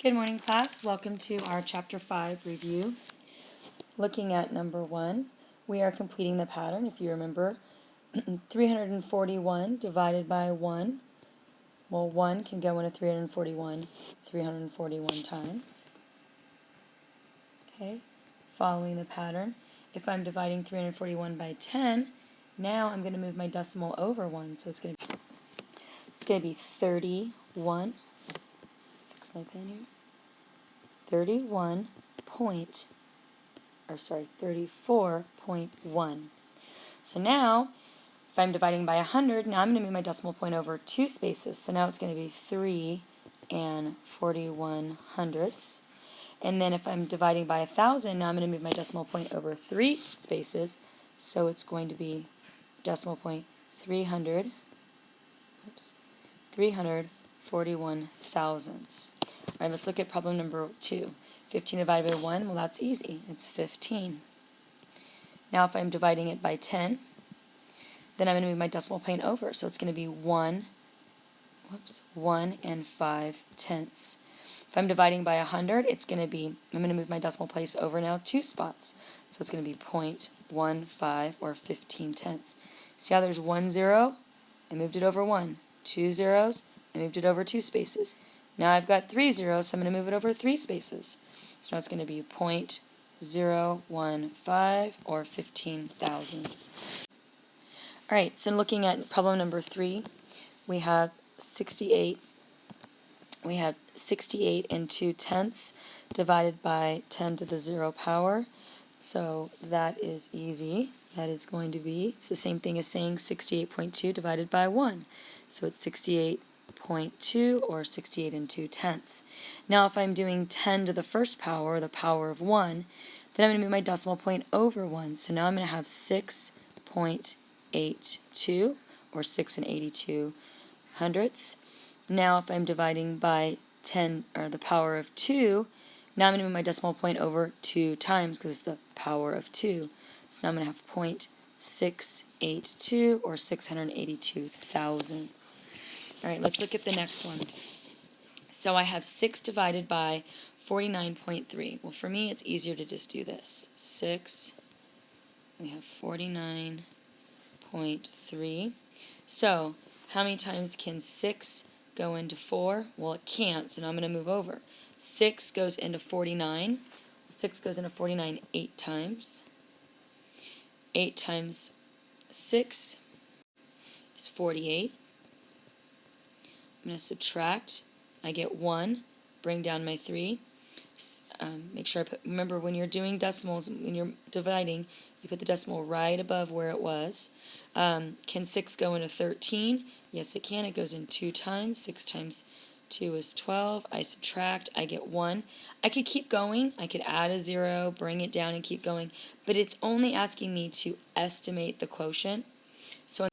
Good morning, class. Welcome to our Chapter 5 review. Looking at number 1, we are completing the pattern. If you remember, 341 divided by 1. Well, 1 can go into 341 times. Okay, following the pattern. If I'm dividing 341 by 10, now I'm going to move my decimal over 1. So it's going to be 31. Fix my pen here. 34.1. So now, if I'm dividing by 100, now I'm going to move my decimal point over 2 spaces. So now it's going to be 3 and 41 hundredths. And then if I'm dividing by 1,000, now I'm going to move my decimal point over 3 spaces. So it's going to be decimal point 341 thousandths. All right, let's look at problem number 2. 15 divided by 1, well, that's easy. It's 15. Now if I'm dividing it by 10, then I'm going to move my decimal point over. So it's going to be 1 and 5 tenths. If I'm dividing by 100, it's going to be, I'm going to move my decimal place over now 2 spots. So it's going to be 0.15 or 15 tenths. See how there's 1 0? I moved it over 1. 2 zeros, I moved it over 2 spaces. Now I've got 3 zeros, so I'm going to move it over 3 spaces. So now it's going to be 0.015 or 15 thousandths. Alright, so looking at problem number 3, we have 68. We have 68 and 2 tenths divided by 10 to the 0 power. So that is easy. That is going to be, it's the same thing as saying 68.2 divided by 1. So it's 68.2 or 68 and 2 tenths. Now if I'm doing 10 to the first power, or the power of 1, then I'm going to move my decimal point over 1. So now I'm going to have 6.82 or 6 and 82 hundredths. Now if I'm dividing by 10 or the power of 2, now I'm going to move my decimal point over 2 times because it's the power of 2. So now I'm going to have 0.682 or 682 thousandths. All right, let's look at the next one. So I have 6 divided by 49.3. Well, for me, it's easier to just do this. 6, we have 49.3. So how many times can 6 go into 4? Well, it can't, so now I'm going to move over. 6 goes into 49. 6 goes into 49 8 times. 8 times 6 is 48. I'm going to subtract. I get 1. Bring down my 3. Make sure I put, remember when you're doing decimals, when you're dividing, you put the decimal right above where it was. Can 6 go into 13? Yes, it can. It goes in 2 times. 6 times 2 is 12. I subtract. I get 1. I could keep going. I could add a 0, bring it down, and keep going. But it's only asking me to estimate the quotient. So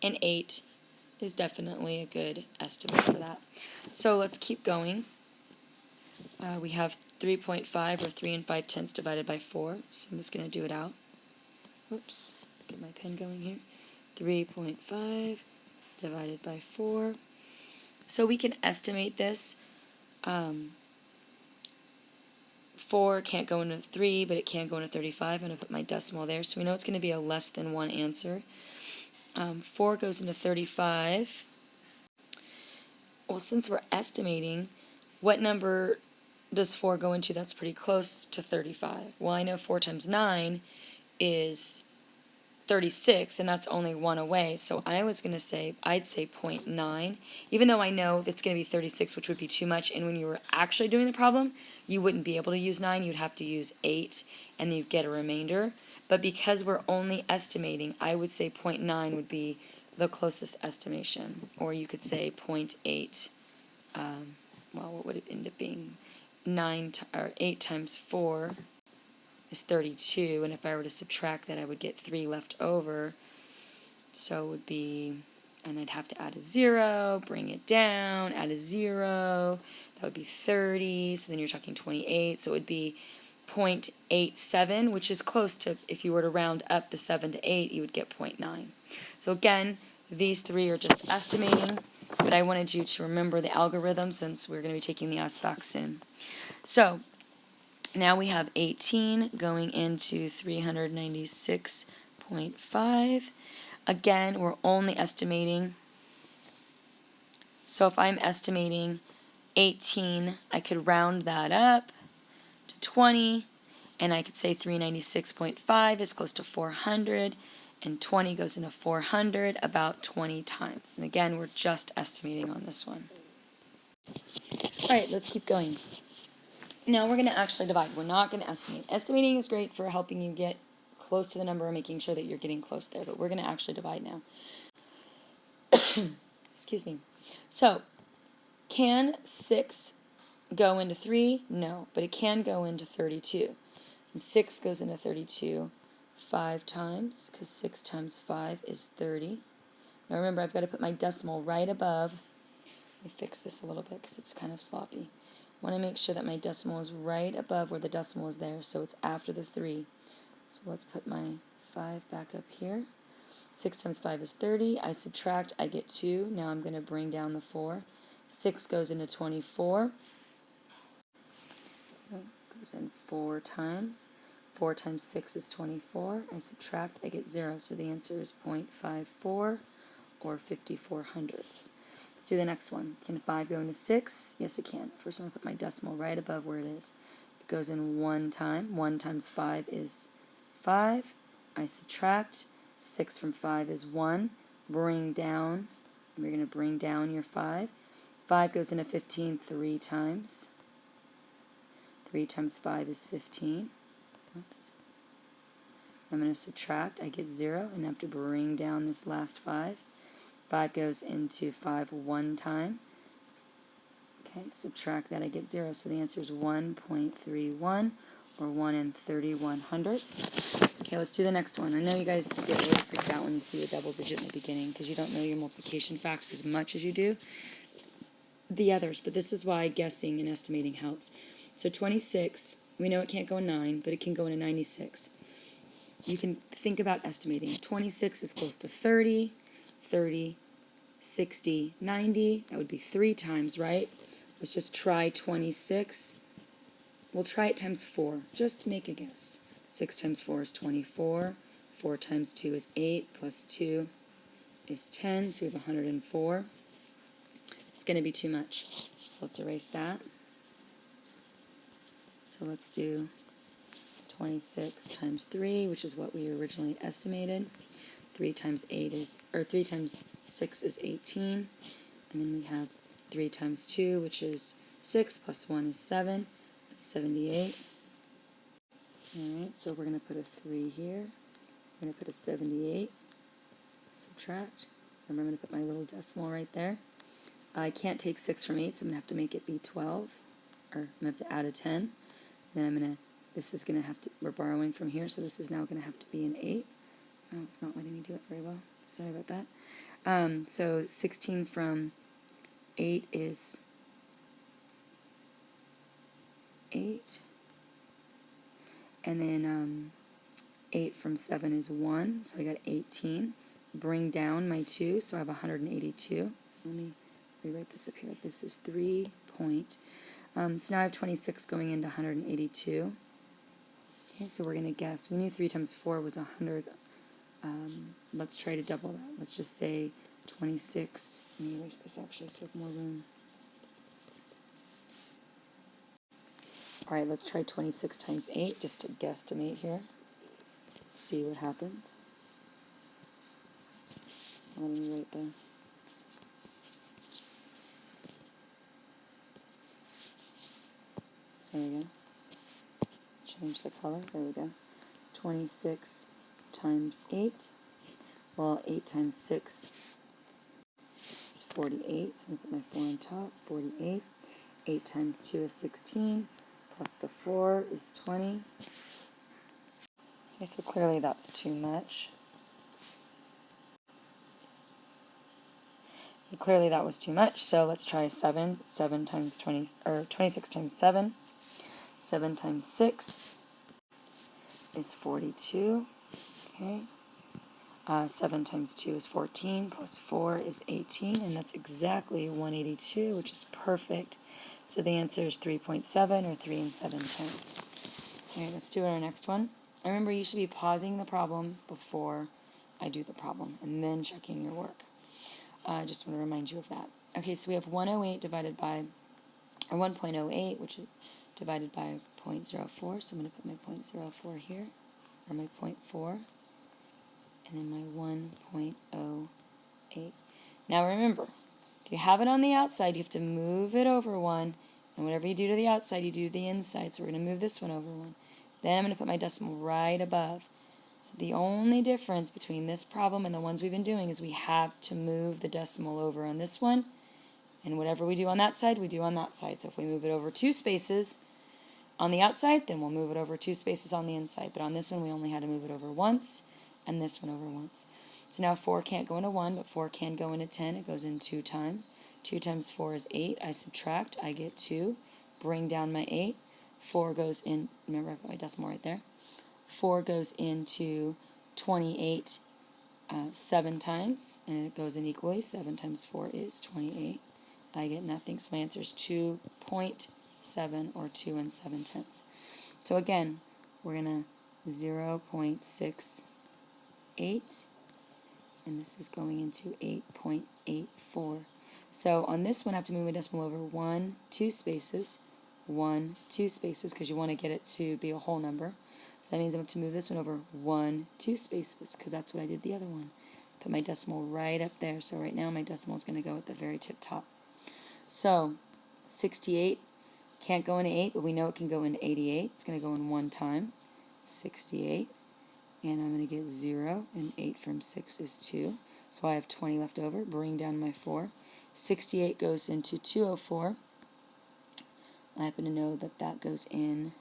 an 8 is definitely a good estimate for that. So let's keep going. We have 3.5 or 3 and 5 tenths divided by 4. So I'm just going to do it out. Whoops. Get my pen going here. 3.5 divided by 4. So we can estimate this. 4 can't go into 3, but it can go into 35. I'm going to put my decimal there. So we know it's going to be a less than 1 answer. 4 goes into 35. Well, since we're estimating, what number does 4 go into? That's pretty close to 35. Well, I know 4 times 9 is 36, and that's only 1 away. So I was going to say, I'd say 0.9, even though I know it's going to be 36, which would be too much. And when you were actually doing the problem, you wouldn't be able to use 9. You'd have to use 8, and then you'd get a remainder. But because we're only estimating, I would say 0.9 would be the closest estimation. Or you could say 0.8. Well, what would it end up being? 8 times 4 is 32, and if I were to subtract that, I would get 3 left over. So it would be, and I'd have to add a 0, bring it down, add a 0. That would be 30, so then you're talking 28. So it would be 0.87, which is close to, if you were to round up the 7 to 8, you would get 0.9. So again, these 3 are just estimating. but I wanted you to remember the algorithm since we're going to be taking the SFAC soon. So now we have 18 going into 396.5. Again, we're only estimating. So if I'm estimating 18, I could round that up to 20, and I could say 396.5 is close to 400, and 20 goes into 400 about 20 times. And again, we're just estimating on this one. All right, let's keep going. Now we're going to actually divide. We're not going to estimate. Estimating is great for helping you get close to the number and making sure that you're getting close there, but we're going to actually divide now. Excuse me. So, can 6 go into 3? No, but it can go into 32. And 6 goes into 32 5 times, because 6 times 5 is 30. Now remember, I've got to put my decimal right above. Let me fix this a little bit because it's kind of sloppy. I want to make sure that my decimal is right above where the decimal is there, so it's after the 3. So let's put my 5 back up here. 6 times 5 is 30. I subtract, I get 2. Now I'm going to bring down the 4. 6 goes into 24. Goes in 4 times. 4 times 6 is 24. I subtract, I get 0. So the answer is 0.54 or 54 hundredths. Let's do the next one. Can 5 go into 6? Yes, it can. First, I'm going to put my decimal right above where it is. It goes in 1 time. 1 times 5 is 5. I subtract. 6 from 5 is 1. Bring down. We're going to bring down your 5. 5 goes into 15 3 times. 3 times 5 is 15. Oops. I'm going to subtract. I get 0, and I have to bring down this last 5. 5 goes into 5 1 time. Okay, subtract that, I get 0. So the answer is 1.31, or 1 and 31 hundredths. Okay, let's do the next one. I know you guys get really freaked out when you see a double digit in the beginning, because you don't know your multiplication facts as much as you do the others, but this is why guessing and estimating helps. So 26, we know it can't go in 9, but it can go into 96. You can think about estimating. 26 is close to 30, 30, 60, 90. That would be 3 times, right? Let's just try 26. We'll try it times 4, just to make a guess. 6 times 4 is 24. 4 times 2 is 8, plus 2 is 10, so we have 104. It's going to be too much. So let's erase that. So let's do 26 times 3, which is what we originally estimated. 3 times 6 is 18. And then we have 3 times 2, which is 6, plus 1 is 7. That's 78. Alright, so we're going to put a 3 here. We're going to put a 78. Subtract. Remember, I'm going to put my little decimal right there. I can't take 6 from 8, so I'm going to have to make it be 12. Or I'm going to have to add a 10. Then this is going to have to, we're borrowing from here, so this is now going to have to be an 8. Oh, it's not letting me do it very well. Sorry about that. So 16 from 8 is 8. And then 8 from 7 is 1, so I got 18. Bring down my 2, so I have 182. So let me rewrite this up here. This is 3 point. So now I have 26 going into 182. Okay, so we're going to guess. We knew 3 times 4 was 100. Let's try to double that. Let's just say 26. Let me erase this actually so I have more room. Alright, let's try 26 times 8, just to guesstimate here. See what happens. Let me write there. There we go. Change the color. There we go. 26 times 8. Well, 8 times 6 is 48. So I'm going to put my 4 on top. 48. 8 times 2 is 16. Plus the 4 is 20. Okay, so clearly that's too much. And clearly that was too much, so let's try 7. 7 times 20, or 26 times 7. 7 times 6 is 42. Okay. 7 times 2 is 14, plus 4 is 18, and that's exactly 182, which is perfect. So the answer is 3.7, or 3 7/10. Alright, let's do our next one. And remember, you should be pausing the problem before I do the problem, and then checking your work. I just want to remind you of that. Okay, so we have 108 divided by, or 1.08, which is divided by 0.04, so I'm going to put my 0.04 here, or my 0.4, and then my 1.08. Now remember, if you have it on the outside, you have to move it over one, and whatever you do to the outside, you do to the inside. So we're going to move this one over one. Then I'm going to put my decimal right above. So the only difference between this problem and the ones we've been doing is we have to move the decimal over on this one, and whatever we do on that side, we do on that side. So if we move it over 2 spaces on the outside, then we'll move it over 2 spaces on the inside. But on this one, we only had to move it over once, and this one over once. So now 4 can't go into 1, but 4 can go into 10. It goes in 2 times. 2 times 4 is 8. I subtract. I get 2. Bring down my 8. 4 goes in. Remember, I've got my decimal right there. 4 goes into 28 7 times, and it goes in equally. 7 times 4 is 28. I get nothing, so my answer is 2.7, or 2 7/10. So again, we're going to 0.68, and this is going into 8.84. So on this one, I have to move my decimal over 1, 2 spaces, 1, 2 spaces, because you want to get it to be a whole number. So that means I have to move this one over 1, 2 spaces, because that's what I did the other one. Put my decimal right up there. So right now my decimal is going to go at the very tip top. So 68 can't go into 8, but we know it can go into 88. It's going to go in 1 time. 68. And I'm going to get 0, and 8 from 6 is 2. So I have 20 left over. Bring down my 4. 68 goes into 204. I happen to know that that goes in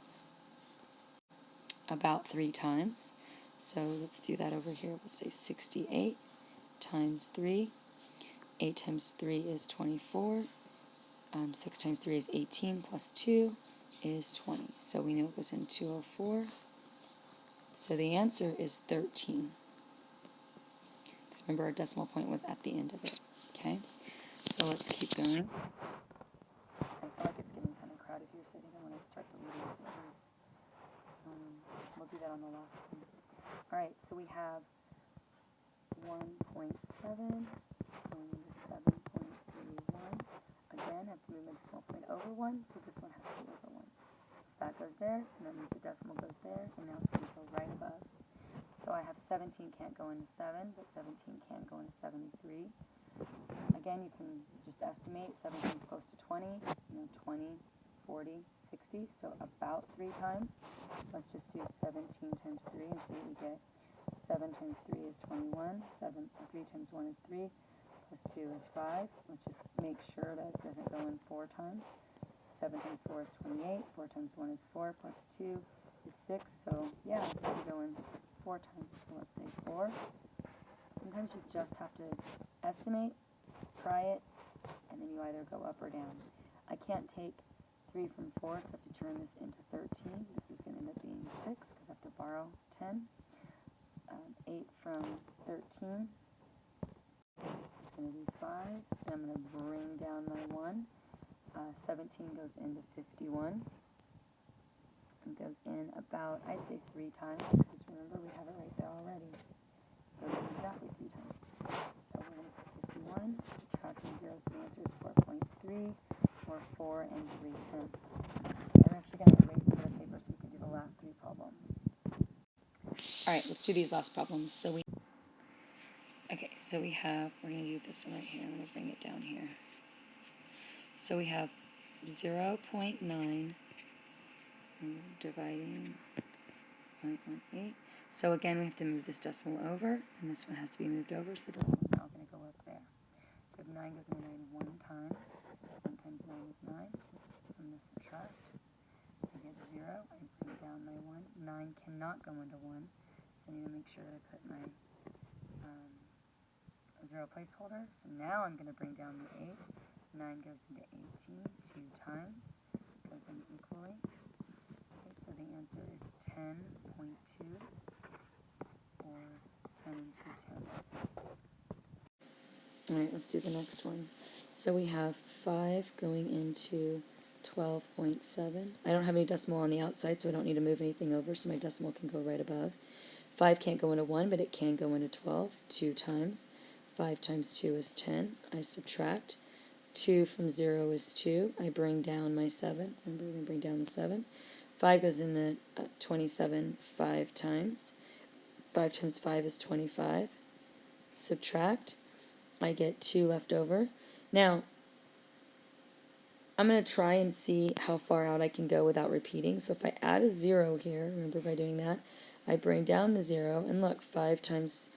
about 3 times. So let's do that over here. We'll say 68 times 3. 8 times 3 is 24. 6 times 3 is 18, plus 2 is 20. So we know it goes in 204. So the answer is 13. Because remember, our decimal point was at the end of it. Okay? So let's keep going. I feel like it's getting kind of crowded here, so I think I'm going to start deleting some of these. We'll do that on the last one. Alright, so we have 1.7 going into 7.31. Again, I have to move my decimal point over 1, so this one has to be over 1. That goes there, and then the decimal goes there, and now it's going to go right above. So I have 17 can't go into 7, but 17 can go into 73. Again, you can just estimate. 17 is close to 20, 20, 40, 60, so about 3 times. Let's just do 17 times 3 and see what we get. 7 times 3 is 21. 3 times 1 is 3, plus 2 is 5. Let's just make sure that it doesn't go in 4 times. 7 times 4 is 28. 4 times 1 is 4, plus 2 is 6. So, yeah, it can go in 4 times. So let's say 4. Sometimes you just have to estimate, try it, and then you either go up or down. I can't take 3 from 4, so I have to turn this into 13. This is going to end up being 6, because I have to borrow 10. 8 from 13 is going to be 5. Then I'm going to bring down my 1. 17 goes into 51. It goes in about, I'd say 3 times, because remember, we have it right there already. So it's exactly 3 times. So we're going to put 51, subtracting 0, so the answer is 4.3, or 4 3/10. I'm actually going to erase some of the paper so we can do the last 3 problems. Alright, let's do these last problems. So we have, we're going to do this one right here. I'm going to bring it down here. So we have 0.9 dividing 0.18. So again, we have to move this decimal over, and this one has to be moved over, so the decimal is now going to go up there. So if 9 goes into 9 1 time, 1 times 9 is 9, so this one is subtract. I get 0, I bring down my 1. 9 cannot go into 1, so I need to make sure that I put my 0 placeholder. So now I'm going to bring down the 8. 9 goes into 18 2 times, goes in equally. Okay, so the answer is 10.2, or 10 2/10. Alright, let's do the next one. So we have 5 going into 12.7. I don't have any decimal on the outside, so I don't need to move anything over, so my decimal can go right above. 5 can't go into 1, but it can go into 12, 2 times. 5 times 2 is 10. I subtract. 2 from 0 is 2. I bring down my 7. Remember, we're going to bring down the 7. 5 goes into 27 5 times. 5 times 5 is 25. Subtract. I get 2 left over. Now, I'm going to try and see how far out I can go without repeating. So if I add a 0 here, remember by doing that, I bring down the 0, and look, 5 times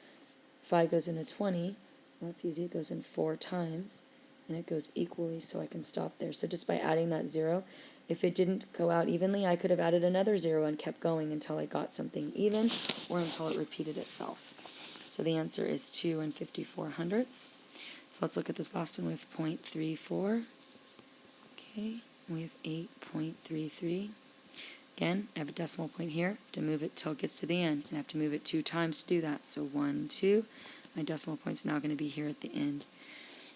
5 goes into 20. Well, that's easy. It goes in 4 times, and it goes equally, so I can stop there. So just by adding that 0, if it didn't go out evenly, I could have added another 0 and kept going until I got something even, or until it repeated itself. So the answer is 2 54/100. So let's look at this last one. We have 0.34. Okay, we have 8.33. Again, I have a decimal point here. To move it till it gets to the end, and I have to move it 2 times to do that. So 1, 2. My decimal point's now going to be here at the end.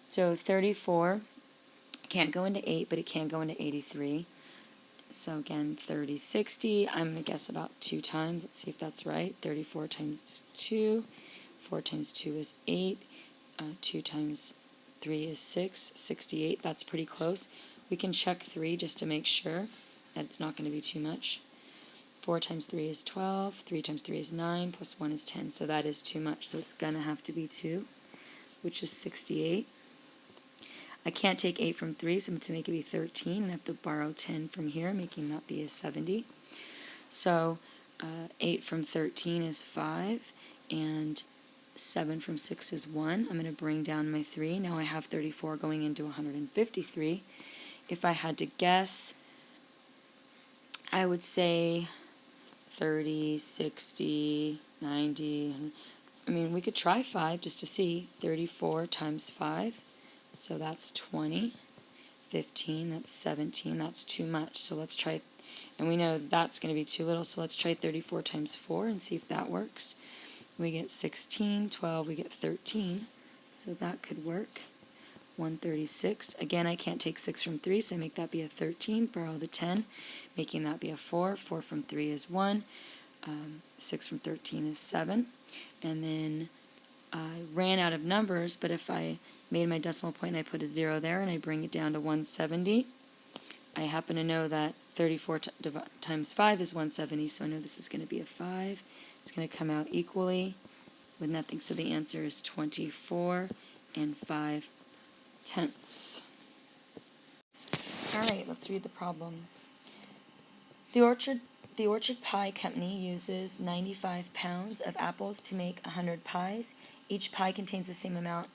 So 34 can't go into 8, but it can go into 83. So again, 30, 60. I'm going to guess about 2 times. Let's see if that's right. 34 times 2. 4 times 2 is 8. 2 times 3 is 6. 68. That's pretty close. We can check 3 just to make sure that it's not going to be too much. 4 times 3 is 12. 3 times 3 is 9. Plus 1 is 10. So that is too much. So it's going to have to be 2, which is 68. I can't take 8 from 3, so to make it be 13, I have to borrow 10 from here, making that be a 70. So 8 from 13 is 5, and 7 from 6 is 1. I'm going to bring down my 3. Now I have 34 going into 153. If I had to guess, I would say 30, 60, 90. I mean, we could try 5 just to see. 34 times 5, so that's 20. 15, that's 17. That's too much, so let's try, and we know that's going to be too little, so let's try 34 times 4 and see if that works. We get 16, 12, we get 13, so that could work. 136. Again, I can't take 6 from 3, so I make that be a 13, borrow the 10, making that be a 4. 4 from 3 is 1. 6 from 13 is 7. And then I ran out of numbers, but if I made my decimal point and I put a 0 there and I bring it down to 170, I happen to know that 34 times 5 is 170, so I know this is going to be a 5. It's going to come out equally with nothing, so the answer is 24 5/10. Alright, let's read the problem. The Orchard Pie Company uses 95 pounds of apples to make 100 pies. Each pie contains the same amount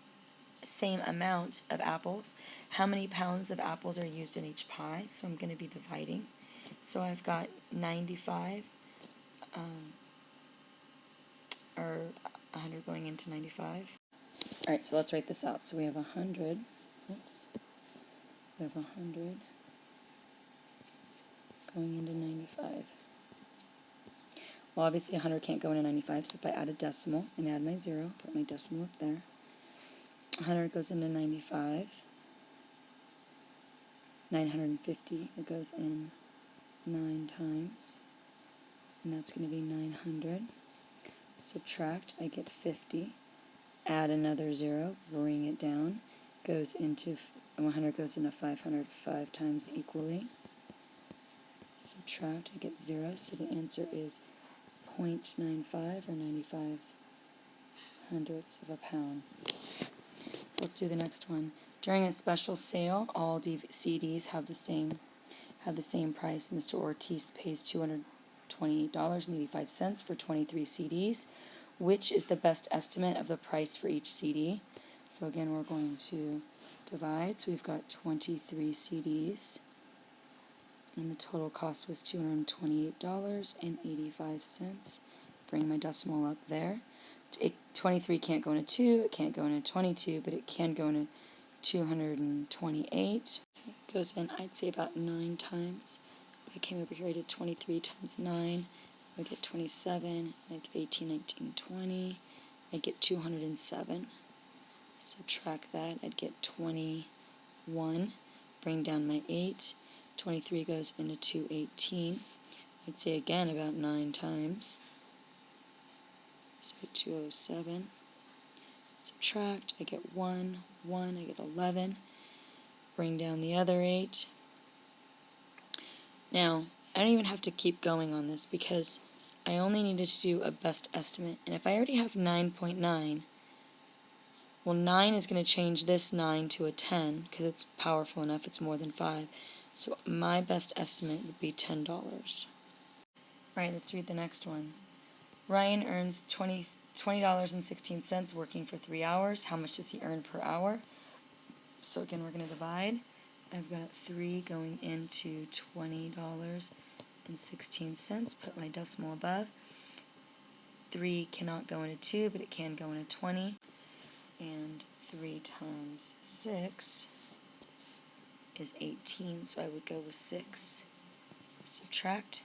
of apples. How many pounds of apples are used in each pie? So I'm going to be dividing. So I've got 95, or 100 going into 95. Alright, so let's write this out. So we have 100. Oops. We have 100 going into 95. Well, obviously 100 can't go into 95, so if I add a decimal and add my 0, put my decimal up there, 100 goes into 95. 950, it goes in 9 times, and that's going to be 900. Subtract, I get 50. Add another 0, bring it down, goes into 100 goes into 500 5 times equally. Subtract, I get 0, so the answer is 0.95 or 95 hundredths of a pound. So let's do the next one. During a special sale, all CDs have the same price. Mr. Ortiz pays $228.85 for 23 CDs. Which is the best estimate of the price for each CD? So again, we're going to divide. So we've got 23 CDs, and the total cost was $228.85. Bring my decimal up there. 23 can't go into 2, it can't go into 22, but it can go into 228. It goes in, I'd say, about 9 times. If I came over here, I did 23 times 9. I get 27, I get 18, 19, 20. I get 207. subtract that, I'd get 21. Bring down my 8. 23 goes into 218. I'd say again about 9 times. So 207. Subtract, I get 1, 1, I get 11. Bring down the other 8. Now, I don't even have to keep going on this because I only needed to do a best estimate. And if I already have 9.9, well, 9 is going to change this 9 to a 10 because it's powerful enough, it's more than 5. So my best estimate would be $10. Alright, let's read the next one. Ryan earns $20.16 working for 3 hours. How much does he earn per hour? So again, we're going to divide. I've got 3 going into $20.16. Put my decimal above. 3 cannot go into 2, but it can go into 20. And 3 times 6 is 18, so I would go with 6. Subtract.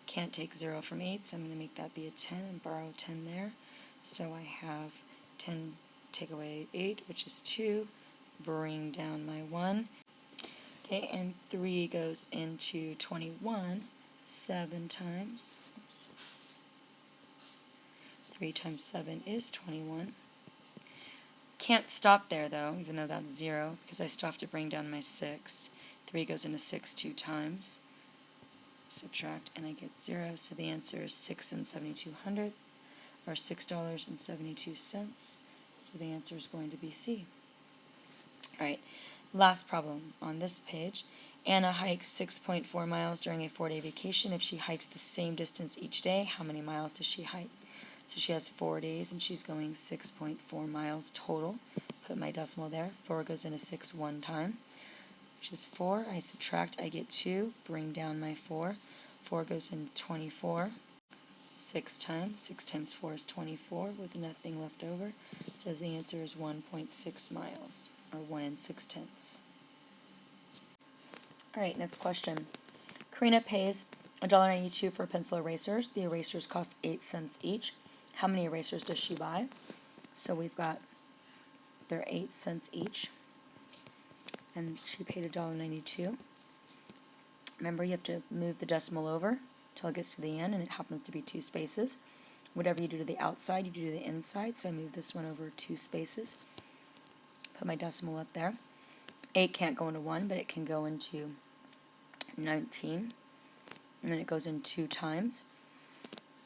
Can't take 0 from 8, so I'm going to make that be a 10 and borrow 10 there. So I have 10 take away 8, which is 2. Bring down my 1. Okay, and 3 goes into 21 7 times. Oops. 3 times 7 is 21. Can't stop there though, even though that's 0, because I still have to bring down my 6. 3 goes into 6 2 times. Subtract, and I get 0, so the answer is 6 7/200, or $6.72. So the answer is going to be C. Alright, last problem on this page. Anna hikes 6.4 miles during a 4-day vacation. If she hikes the same distance each day, how many miles does she hike? So she has 4 days, and she's going 6.4 miles total. Put my decimal there. 4 goes into 6 one time, which is 4. I subtract, I get 2. Bring down my 4. 4 goes into 24. 6 times. 6 times 4 is 24, with nothing left over. So the answer is 1.6 miles, or 1 6/10. Alright, next question. Karina pays $1.92 for pencil erasers. The erasers cost 8 cents each. How many erasers does she buy? So we've got, they're 8 cents each, and she paid $1.92. Remember, you have to move the decimal over until it gets to the end, and it happens to be 2 spaces. Whatever you do to the outside, you do to the inside, so I move this one over 2 spaces. Put my decimal up there. 8 can't go into 1, but it can go into 19. And then it goes in 2 times.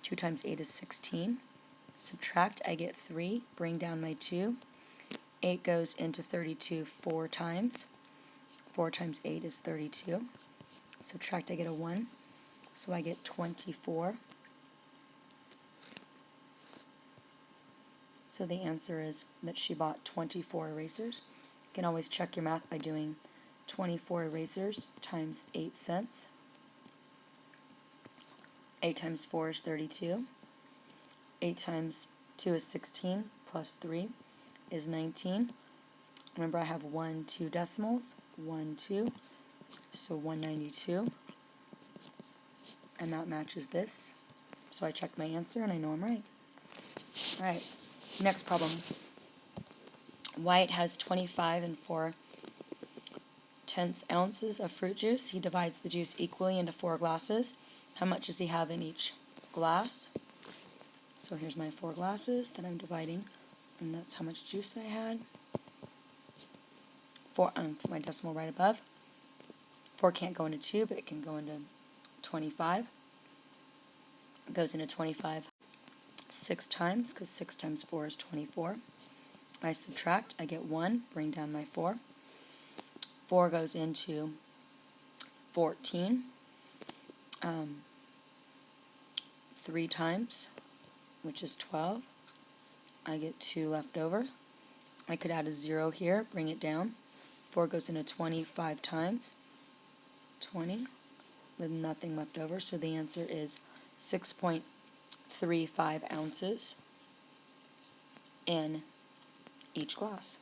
2 times 8 is 16. Subtract, I get 3. Bring down my 2. 8 goes into 32 4 times. 4 times 8 is 32. Subtract, I get a 1. So I get 24. So the answer is that she bought 24 erasers. You can always check your math by doing 24 erasers times 8 cents. 8 times 4 is 32. 8 times 2 is 16, plus 3 is 19. Remember, I have 1, 2 decimals. 1, 2. So 192. And that matches this. So I check my answer and I know I'm right. Alright, next problem. White has 25 and 4/10 ounces of fruit juice. He divides the juice equally into 4 glasses. How much does he have in each glass? So here's my 4 glasses that I'm dividing, and that's how much juice I had. 4, put my decimal right above. 4 can't go into 2, but it can go into 25. It goes into 25 6 times, because 6 times 4 is 24. I subtract, I get 1, bring down my 4. 4 goes into 14. 3 times, which is 12. I get 2 left over. I could add a 0 here, bring it down. 4 goes into 25 times. 20, with nothing left over, so the answer is 6.35 ounces in each glass.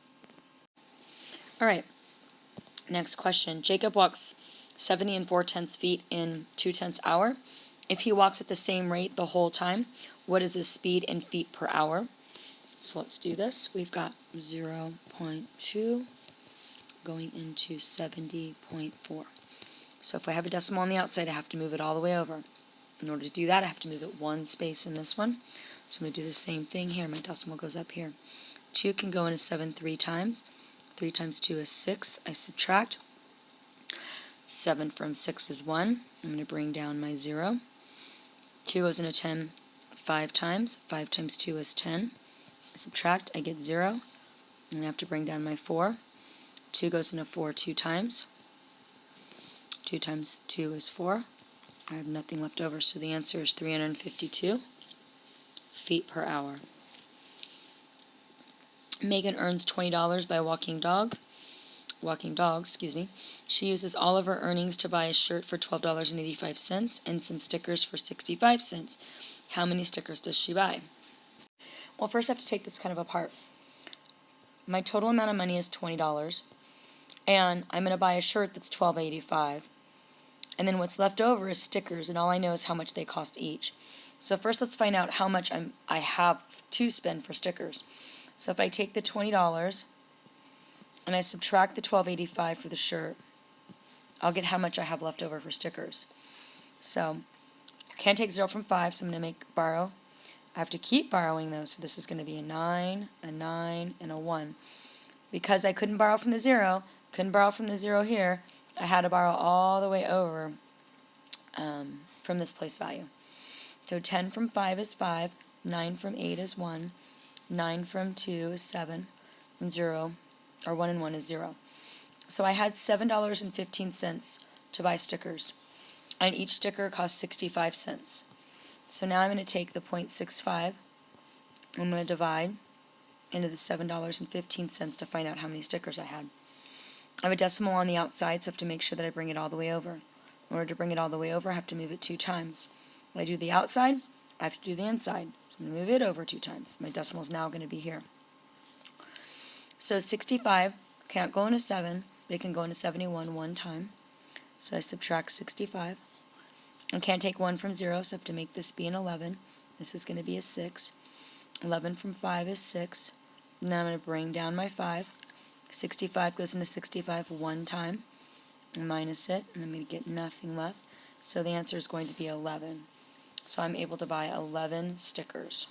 Alright, next question. Jacob walks 70 and 4/10 feet in 2/10 hour. If he walks at the same rate the whole time, what is his speed in feet per hour? So let's do this. We've got 0.2 going into 70.4. So if I have a decimal on the outside, I have to move it all the way over. In order to do that, I have to move it one space in this one. So I'm going to do the same thing here. My decimal goes up here. 2 can go into 7 3 times. 3 times 2 is 6. I subtract. 7 from 6 is 1. I'm going to bring down my 0. 2 goes into 10 5 times. 5 times 2 is 10. I subtract. I get 0. I'm going to have to bring down my 4. 2 goes into 4 2 times. 2 times 2 is 4. I have nothing left over, so the answer is 352 feet per hour. Megan earns $20 by walking dogs. She uses all of her earnings to buy a shirt for $12.85 and some stickers for 65 cents. How many stickers does she buy? Well, first I have to take this kind of apart. My total amount of money is $20, and I'm going to buy a shirt that's $12.85. And then what's left over is stickers, and all I know is how much they cost each. So first let's find out how much I have to spend for stickers. So if I take the $20 and I subtract the $12.85 for the shirt, I'll get how much I have left over for stickers. So I can't take 0 from 5, so I'm going to borrow. I have to keep borrowing though, so this is going to be a 9, a 9, and a 1. Because I couldn't borrow from the 0, here, I had to borrow all the way over from this place value. So 10 from 5 is 5, 9 from 8 is 1, 9 from 2 is 7, and 0, or 1 and 1 is 0. So I had $7.15 to buy stickers, and each sticker cost 65 cents. So now I'm going to take the 0.65, I'm going to divide into the $7.15 to find out how many stickers I had. I have a decimal on the outside, so I have to make sure that I bring it all the way over. In order to bring it all the way over, I have to move it 2 times. When I do the outside, I have to do the inside. So I'm going to move it over 2 times. My decimal is now going to be here. So 65 can't go into 7, but it can go into 71 one time. So I subtract 65. I can't take 1 from 0, so I have to make this be an 11. This is going to be a 6. 11 from 5 is 6. Now I'm going to bring down my 5. 65 goes into 65 one time, minus it, and I'm going to get nothing left. So the answer is going to be 11. So I'm able to buy 11 stickers.